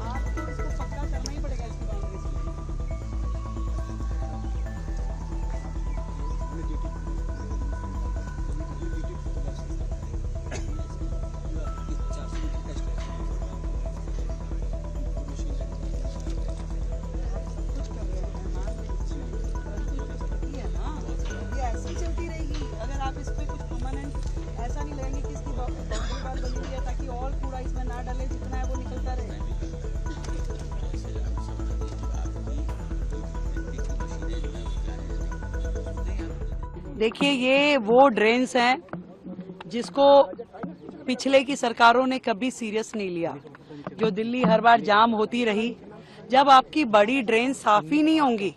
आपको इसको पक्का करना ही पड़ेगा इसकी बाउंड्रीज में। कुछ कर रहे हैं मान लीजिए, परंतु जो स्थिति है ना ये ऐसी चलती रहेगी अगर आप इस पे कुछ परमानेंट ऐसा नहीं लगेंगे कि इसकी बाउंड्री वाल बनी हुई है ताकि और कूड़ा इसमें ना डाले, जितना है वो निकलता रहे। देखिए ये वो ड्रेन्स हैं जिसको पिछले की सरकारों ने कभी सीरियस नहीं लिया, जो दिल्ली हर बार जाम होती रही। जब आपकी बड़ी ड्रेन साफ ही नहीं होंगी,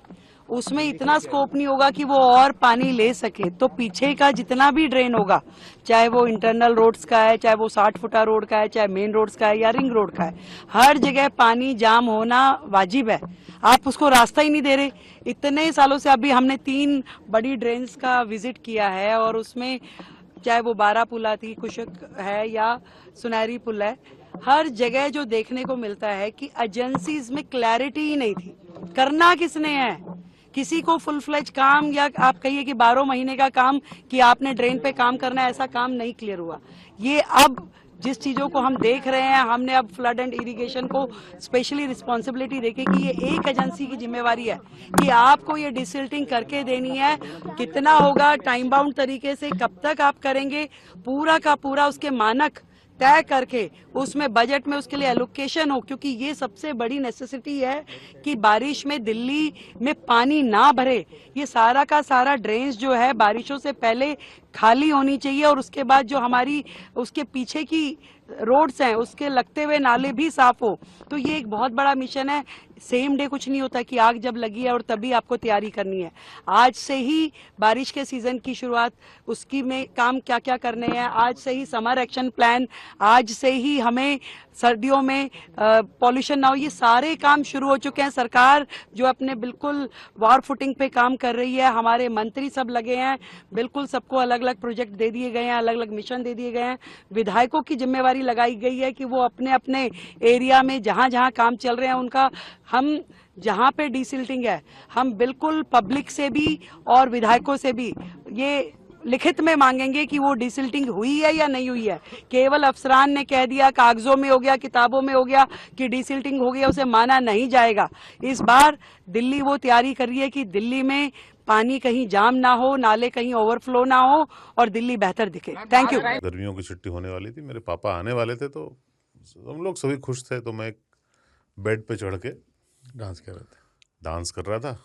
उसमें इतना स्कोप नहीं होगा कि वो और पानी ले सके, तो पीछे का जितना भी ड्रेन होगा, चाहे वो इंटरनल रोड्स का है, चाहे वो 60 फुटा रोड का है, चाहे मेन रोड्स का है या रिंग रोड का है, हर जगह पानी जाम होना वाजिब है। आप उसको रास्ता ही नहीं दे रहे। इतने सालों से अभी हमने 3 बड़ी ड्रेन्स का विजिट किया है और उसमें चाहे वो बारापुला थी, कुशक है या सुनहरी पुल है, हर जगह जो देखने को मिलता है कि एजेंसीज में क्लैरिटी ही नहीं थी। करना किसने है? किसी को फुल फ्लेज काम या आप कहिए कि 12 महीने का काम कि आपने ड्रेन पे काम करना है, ऐसा काम नहीं क्लियर हुआ। ये अब जिस चीजों को हम देख रहे हैं, हमने अब फ्लड एंड इरिगेशन को स्पेशली रिस्पॉन्सिबिलिटी देके कि ये एक एजेंसी की जिम्मेवारी है कि आपको ये डिसिल्टिंग करके देनी है। कितना होगा, टाइम बाउंड तरीके से कब तक आप करेंगे, पूरा का पूरा उसके मानक तय करके उसमें बजट में उसके लिए एलोकेशन हो, क्योंकि ये सबसे बड़ी नेसेसिटी है कि बारिश में दिल्ली में पानी ना भरे। ये सारा का सारा ड्रेन्स जो है बारिशों से पहले खाली होनी चाहिए और उसके बाद जो हमारी उसके पीछे की रोड्स हैं उसके लगते हुए नाले भी साफ हो। तो ये एक बहुत बड़ा मिशन है। सेम डे कुछ नहीं होता कि आग जब लगी है और तभी आपको तैयारी करनी है। आज से ही बारिश के सीजन की शुरुआत, उसकी में काम क्या क्या करने हैं, आज से ही समर एक्शन प्लान, आज से ही हमें सर्दियों में पॉल्यूशन ना हो, ये सारे काम शुरू हो चुके हैं। सरकार जो अपने बिल्कुल वॉर फुटिंग पे काम कर रही है, हमारे मंत्री सब लगे हैं, बिल्कुल सबको अलग अलग प्रोजेक्ट दे दिए गए हैं, अलग अलग मिशन दे दिए गए हैं। विधायकों की जिम्मेवारी लगाई गई है कि वो अपने अपने एरिया में जहां जहां काम चल रहे हैं उनका, हम जहां पे डिसिल्टिंग है हम बिल्कुल पब्लिक से भी और विधायकों से भी ये लिखित में मांगेंगे कि वो डिसिल्टिंग हुई है या नहीं हुई है। केवल अफसरान ने कह दिया, कागजों में हो गया, किताबों में हो गया कि डिसिल्टिंग हो गई, उसे माना नहीं जाएगा। इस बार दिल्ली वो तैयारी कर रही है कि दिल्ली में पानी कहीं जाम ना हो, नाले कहीं ओवरफ्लो ना हो और दिल्ली बेहतर दिखे। Thank you. गर्मियों की छुट्टी होने वाली थी, मेरे पापा आने वाले थे, तो हम लोग सभी खुश थे। तो मैं बेड पे चढ़ के डांस कर रहे थे, डांस कर रहा था,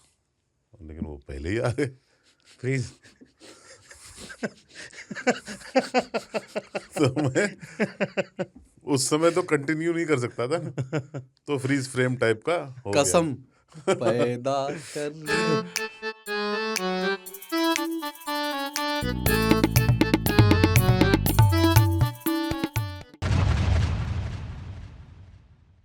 लेकिन वो पहले ही आ गए। फ्रीज। तो मैं उस समय तो कंटिन्यू नहीं कर सकता था, तो फ्रीज फ्रेम टाइप का हो गया। कसम पैदा कर